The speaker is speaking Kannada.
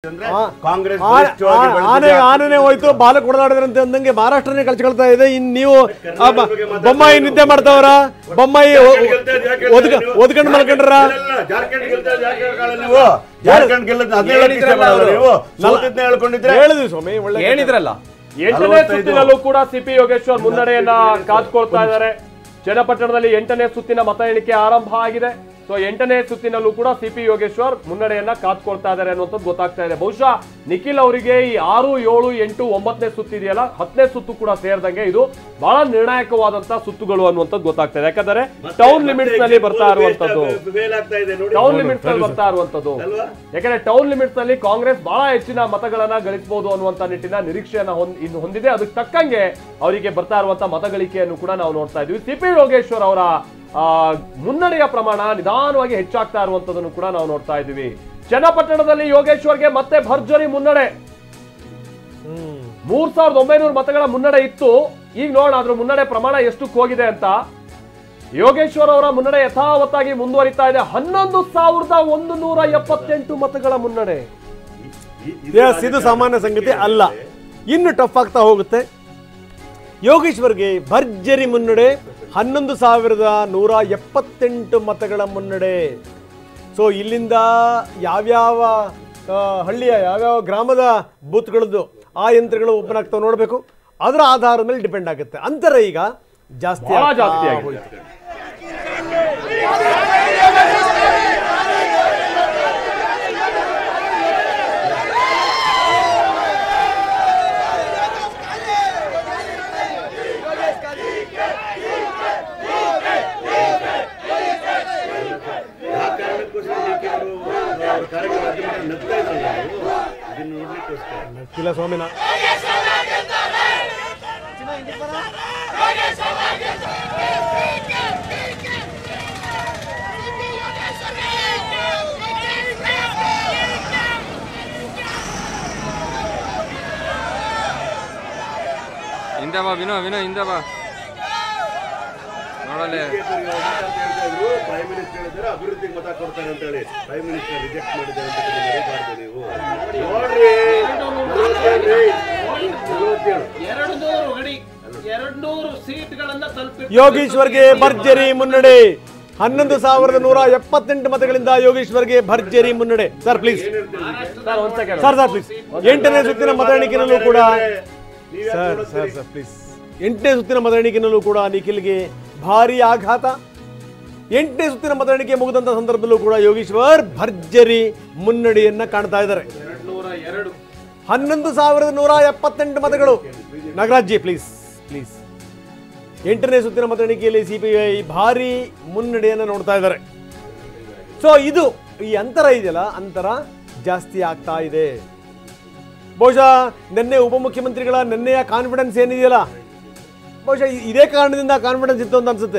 ಕಾಂಗ್ರೆಸ್ ಆನೆ ಹೋಯ್ತು ಬಾಲಕ್ ಹೊಡೆದಾಡಿದ್ರಂತೆ ಅಂದಂಗೆ ಮಹಾರಾಷ್ಟ್ರನೇ ಕಳ್ಸಿಕೊಳ್ತಾ ಇದೆ. ಇನ್ ನೀವು ಬೊಮ್ಮಾಯಿ ನಿದ್ದೆ ಮಾಡ್ತಾವ್ರ, ಬೊಮ್ಮಾಯಿ ಒದ್ಕೊಂಡ್ ಮಲ್ಕೊಂಡ್ರ. ಹೇಳಿದ್ವಿ ಸ್ವಾಮಿ, ಒಳ್ಳೆ ಹೇಳಿದ್ರಲ್ಲ. 8ನೇ ಸುತ್ತಿನಲ್ಲೂ ಕೂಡ ಸಿಪಿ ಯೋಗೇಶ್ವರ್ ಮುನ್ನಡೆಯನ್ನ ಕಾದ್ಕೊಳ್ತಾ ಇದ್ದಾರೆ. ಚನ್ನಪಟ್ಟಣದಲ್ಲಿ 8ನೇ ಸುತ್ತಿನ ಮತ ಎಣಿಕೆ ಆರಂಭ ಆಗಿದೆ. ಸೊ 8ನೇ ಸುತ್ತಿನಲ್ಲೂ ಕೂಡ ಸಿಪಿ ಯೋಗೇಶ್ವರ್ ಮುನ್ನಡೆಯನ್ನ ಕಾದ್ಕೊಳ್ತಾ ಇದ್ದಾರೆ ಅನ್ನುವಂಥದ್ದು ಗೊತ್ತಾಗ್ತಾ ಇದೆ. ಬಹುಶಃ ನಿಖಿಲ್ ಅವರಿಗೆ ಈ 6, 7, 8, 9ನೇ ಸುತ್ತು ಇದೆಯಲ್ಲ, 10ನೇ ಸುತ್ತು ಕೂಡ ಸೇರಿದಂಗೆ ಇದು ಬಹಳ ನಿರ್ಣಾಯಕವಾದಂತಹ ಸುತ್ತುಗಳು ಅನ್ನುವಂಥದ್ದು ಗೊತ್ತಾಗ್ತಾ ಇದೆ. ಯಾಕಂದ್ರೆ ಟೌನ್ ಲಿಮಿಟ್ಸ್ ನಲ್ಲಿ ಬರ್ತಾ ಇರುವಂತದ್ದು, ಯಾಕಂದ್ರೆ ಟೌನ್ ಲಿಮಿಟ್ಸ್ ನಲ್ಲಿ ಕಾಂಗ್ರೆಸ್ ಬಹಳ ಹೆಚ್ಚಿನ ಮತಗಳನ್ನ ಗಳಿಸಬಹುದು ಅನ್ನುವಂತ ನಿಟ್ಟಿನ ನಿರೀಕ್ಷೆಯನ್ನ ಹೊಂದಿದೆ. ಅದಕ್ಕೆ ತಕ್ಕಂಗೆ ಅವರಿಗೆ ಬರ್ತಾ ಇರುವಂತಹ ಮತಗಳಿಕೆಯನ್ನು ಕೂಡ ನಾವು ನೋಡ್ತಾ ಇದ್ವಿ. ಸಿಪಿ ಯೋಗೇಶ್ವರ್ ಅವರ ಮುನ್ನಡೆಯ ಪ್ರಮಾಣ ನಿಧಾನವಾಗಿ ಹೆಚ್ಚಾಗ್ತಾ ಇರುವಂತದನ್ನು ಕೂಡ ನಾವು ನೋಡ್ತಾ ಇದ್ದೀವಿ. ಚನ್ನಪಟ್ಟಣದಲ್ಲಿ ಯೋಗೇಶ್ವರ್ಗೆ ಮತ್ತೆ ಭರ್ಜರಿ ಮುನ್ನಡೆ. 3900 ಮತಗಳ ಮುನ್ನಡೆ ಇತ್ತು. ಈಗ ನೋಡೋಣ ಅದ್ರ ಮುನ್ನಡೆ ಪ್ರಮಾಣ ಎಷ್ಟಕ್ಕೆ ಹೋಗಿದೆ ಅಂತ. ಯೋಗೇಶ್ವರ್ ಅವರ ಮುನ್ನಡೆ ಯಥಾವತ್ತಾಗಿ ಮುಂದುವರಿತಾ ಇದೆ. 11,178 ಮತಗಳ ಮುನ್ನಡೆ. ಇದು ಸಾಮಾನ್ಯ ಸಂಗತಿ ಅಲ್ಲ, ಇನ್ನು ಟಫ್ ಆಗ್ತಾ ಹೋಗುತ್ತೆ. ಯೋಗೇಶ್ವರ್ಗೆ ಭರ್ಜರಿ ಮುನ್ನಡೆ, 11,178 ಮತಗಳ ಮುನ್ನಡೆ. ಸೊ ಇಲ್ಲಿಂದ ಯಾವ್ಯಾವ ಹಳ್ಳಿಯ ಯಾವ್ಯಾವ ಗ್ರಾಮದ ಬೂತ್ಗಳದ್ದು ಆ ಯಂತ್ರಗಳು ಓಪನ್ ಆಗ್ತಾವೆ ನೋಡಬೇಕು. ಅದರ ಆಧಾರದ ಮೇಲೆ ಡಿಪೆಂಡ್ ಆಗುತ್ತೆ. ಅಂತರ ಈಗ ಜಾಸ್ತಿ ಆಗಿದೆ. ಸ್ವಾಮಿನ ಹಿಂದೆ ಬಾ ವಿನೋ ಹಿಂದೆ ಬಾ ನೋಡಲೇ. ಪ್ರೈಮ್ ಮಿನಿಸ್ಟರ್ ಹೇಳಿದ್ರೆ ಅಭಿವೃದ್ಧಿಗೆ ಮತ ಕೊಡ್ತಾರೆ ಅಂತ ಹೇಳಿ ಪ್ರೈಮ್ ಮಿನಿಸ್ಟರ್ ರಿಜೆಕ್ಟ್ ಮಾಡಿದ್ದಾರೆ ಅಂತ ನೀವು ನೋಡ್ರಿ. 200 ಸೀಟ್ಗಳನ್ನ ತಲುಪಿ ಯೋಗೇಶ್ವರ್ಗೆ ಭರ್ಜರಿ ಮುನ್ನಡೆ. 11,178 ಮತಗಳಿಂದ ಯೋಗೇಶ್ವರ್ಗೆ ಭರ್ಜರಿ ಮುನ್ನಡೆ. Sir please, sir please. 8ನೇ ಸುತ್ತಿನ ಮತ ಎಣಿಕೆಯಲ್ಲೂ ಕೂಡ ಸರ್ ಪ್ಲೀಸ್ 8ನೇ ಸುತ್ತಿನ ಮತ ಎಣಿಕೆಯಲ್ಲೂ ಕೂಡ ನಿಖಿಲ್ಗೆ ಭಾರಿ ಆಘಾತ. 8ನೇ ಸುತ್ತಿನ ಮತ ಎಣಿಕೆ ಮುಗಿದಂತ ಸಂದರ್ಭದಲ್ಲೂ ಕೂಡ ಯೋಗೇಶ್ವರ್ ಭರ್ಜರಿ ಮುನ್ನಡೆಯನ್ನ ಕಾಣ್ತಾ ಇದ್ದಾರೆ. 11,178 ಮತಗಳು. Nagaraj ji please please. 8ನೇ ಸುತ್ತಿನ ಮತ ಎಣಿಕೆಯಲ್ಲಿ ಸಿಪಿಐ ಭಾರಿ ಮುನ್ನಡೆಯನ್ನು ನೋಡ್ತಾ ಇದ್ದಾರೆ. ಸೊ ಇದು ಈ ಅಂತರ ಇದೆಯಲ್ಲ, ಅಂತರ ಜಾಸ್ತಿ ಆಗ್ತಾ ಇದೆ. ಬಹುಶಃ ನಿನ್ನೆ ಉಪಮುಖ್ಯಮಂತ್ರಿಗಳ ನಿನ್ನೆಯ ಕಾನ್ಫಿಡೆನ್ಸ್ ಏನಿದೆಯಲ್ಲ, ಬಹುಶಃ ಇದೇ ಕಾರಣದಿಂದ ಕಾನ್ಫಿಡೆನ್ಸ್ ಇತ್ತು ಅಂತ ಅನ್ಸುತ್ತೆ.